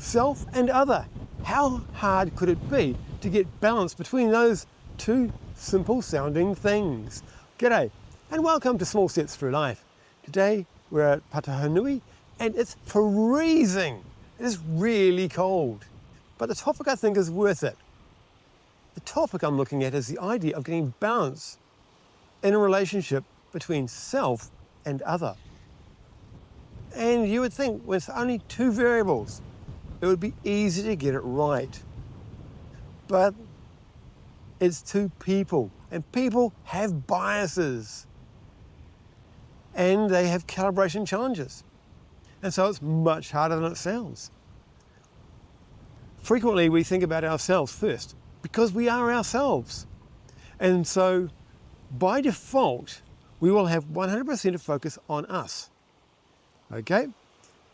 self and other. How hard could it be to get balance between those two simple sounding things? G'day and welcome to Small Steps Through Life. Today we're at Pāuatahanui and it's freezing. It is really cold. But the topic I think is worth it. The topic I'm looking at is the idea of getting balance in a relationship between self and other. And you would think with only two variables, it would be easy to get it right. But it's two people, and people have biases. And they have calibration challenges. And so it's much harder than it sounds. Frequently we think about ourselves first, because we are ourselves. And so by default, we will have 100% of focus on us. Okay?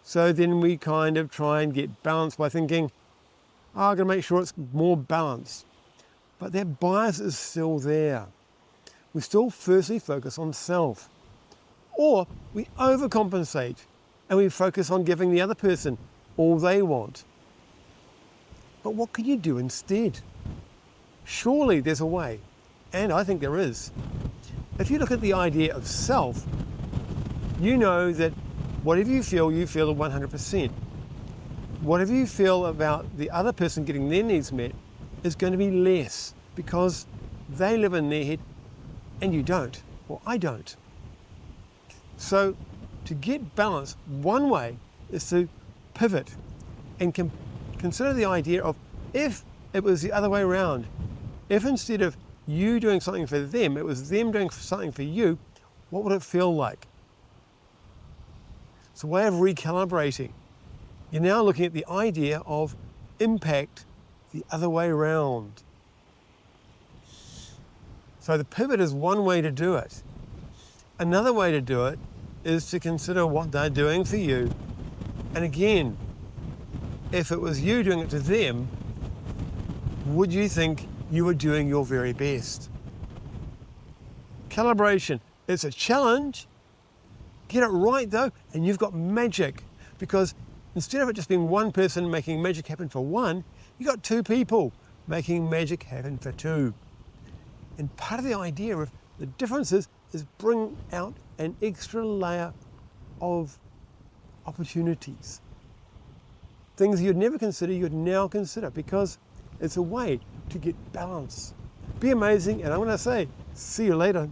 So then we kind of try and get balance by thinking, I'm going to make sure it's more balanced. But that bias is still there. We still firstly focus on self. Or we overcompensate and we focus on giving the other person all they want. But what can you do instead? Surely there's a way, and I think there is. If you look at the idea of self, you know that whatever you feel at 100%. Whatever you feel about the other person getting their needs met is going to be less because they live in their head and you don't, or I don't. So to get balance, one way is to pivot and consider the idea of if it was the other way around, if instead of you doing something for them, it was them doing something for you, what would it feel like? It's a way of recalibrating. You're now looking at the idea of impact the other way around. So the pivot is one way to do it. Another way to do it is to consider what they're doing for you. And again, if it was you doing it to them, would you think you were doing your very best? Calibration, it's a challenge. Get it right though, and you've got magic. Because instead of it just being one person making magic happen for one, you've got two people making magic happen for two. And part of the idea of the differences is bring out an extra layer of opportunities. Things you'd never consider, you'd now consider, because it's a way to get balance. Be amazing, and I'm going to say, see you later.